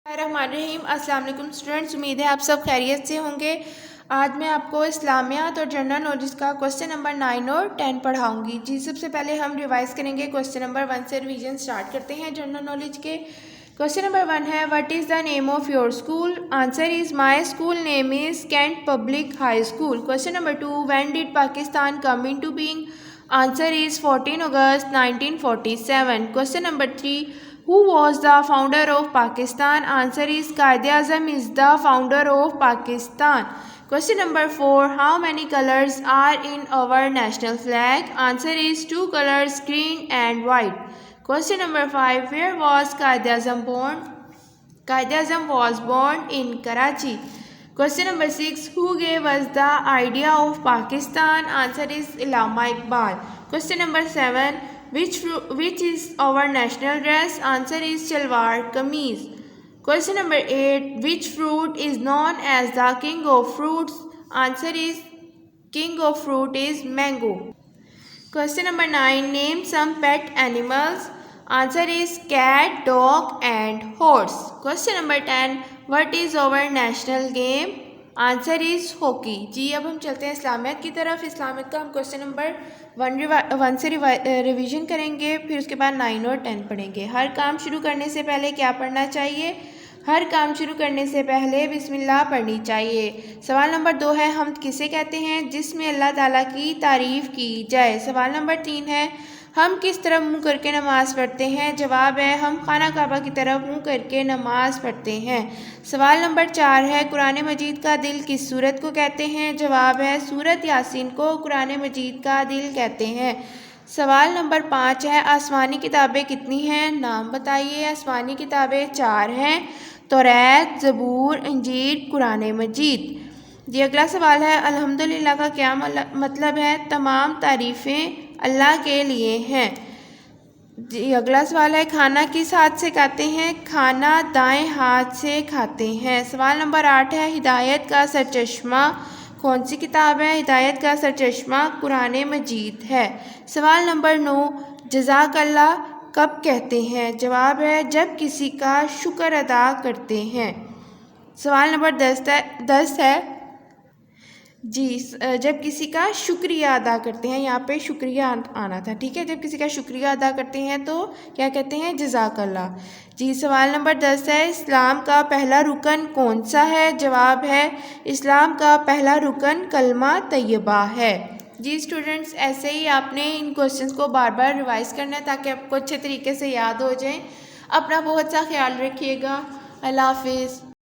الرحیم السلام علیکم اسٹوڈنٹس، امید ہے آپ سب خیریت سے ہوں گے۔ آج میں آپ کو اسلامیات اور جنرل نالج کا کوسچن نمبر 9 اور 10 پڑھاؤں گی۔ جی سب سے پہلے ہم ریوائز کریں گے، کوسچن نمبر 1 سے ریویژن سٹارٹ کرتے ہیں جنرل نالج کے۔ کوسچن نمبر 1 ہے، what is the name of your school? Answer is my school name is Kent public high school. Question number 2، when did Pakistan come into being? Answer is 14 August 1947۔ Question number 3، who was the founder of Pakistan? Answer is Quaid-e-Azam is the founder of Pakistan. Question number 4, how many colors are in our national flag? Answer is 2 colors, green and white. Question number 5, where was Quaid-e-Azam born? Quaid-e-Azam was born in Karachi. Question number 6, who gave us the idea of Pakistan? Answer is Allama Iqbal. Question number 7, which is our national dress? Answer is shalwar kameez. Question number 8, which fruit is known as the king of fruits? Answer is king of fruit is mango. Question number 9, name some pet animals. Answer is cat, dog and horse. Question number 10, what is our national game? Answer is hockey. جی اب ہم چلتے ہیں اسلامیات کی طرف۔ اسلامیات کا ہم question number 1 سے ریویژن کریں گے، پھر اس کے بعد 9 اور 10 پڑھیں گے۔ ہر کام شروع کرنے سے پہلے کیا پڑھنا چاہیے؟ ہر کام شروع کرنے سے پہلے بسم اللہ پڑھنی چاہیے۔ سوال نمبر 2 ہے، ہم کسے کہتے ہیں جس میں اللہ تعالیٰ کی تعریف کی جائے؟ سوال نمبر 3 ہے، ہم کس طرف منہ کر کے نماز پڑھتے ہیں؟ جواب ہے، ہم خانہ کعبہ کی طرف منہ کر کے نماز پڑھتے ہیں۔ سوال نمبر 4 ہے، قرآن مجید کا دل کس سورت کو کہتے ہیں؟ جواب ہے، سورت یاسین کو قرآن مجید کا دل کہتے ہیں۔ سوال نمبر 5 ہے، آسمانی کتابیں کتنی ہیں؟ نام بتائیے۔ آسمانی کتابیں 4 ہیں، توریت، زبور، انجیل، قرآن مجید۔ جی اگلا سوال ہے، الحمدللہ کا کیا مطلب ہے؟ تمام تعریفیں اللہ کے لیے ہیں۔ جی اگلا سوال ہے، کھانا کس ہاتھ سے کھاتے ہیں؟ کھانا دائیں ہاتھ سے کھاتے ہیں۔ سوال نمبر 8 ہے، ہدایت کا سرچشمہ کون سی کتاب ہے؟ ہدایت کا سرچشمہ قرآن مجید ہے۔ سوال نمبر 9، جزاک اللہ کب کہتے ہیں؟ جواب ہے، جب کسی کا شکر ادا کرتے ہیں۔ سوال نمبر 10 ہے، جی جب کسی کا شکریہ ادا کرتے ہیں، یہاں پہ شکریہ آنا تھا، ٹھیک ہے، جب کسی کا شکریہ ادا کرتے ہیں تو کیا کہتے ہیں؟ جزاک اللہ۔ جی سوال نمبر 10 ہے، اسلام کا پہلا رکن کون سا ہے؟ جواب ہے، اسلام کا پہلا رکن کلمہ طیبہ ہے۔ جی اسٹوڈنٹس، ایسے ہی آپ نے ان کوسچنس کو بار بار ریوائز کرنا ہے تاکہ آپ کو اچھے طریقے سے یاد ہو جائیں۔ اپنا بہت سا خیال رکھیے گا۔ اللہ حافظ۔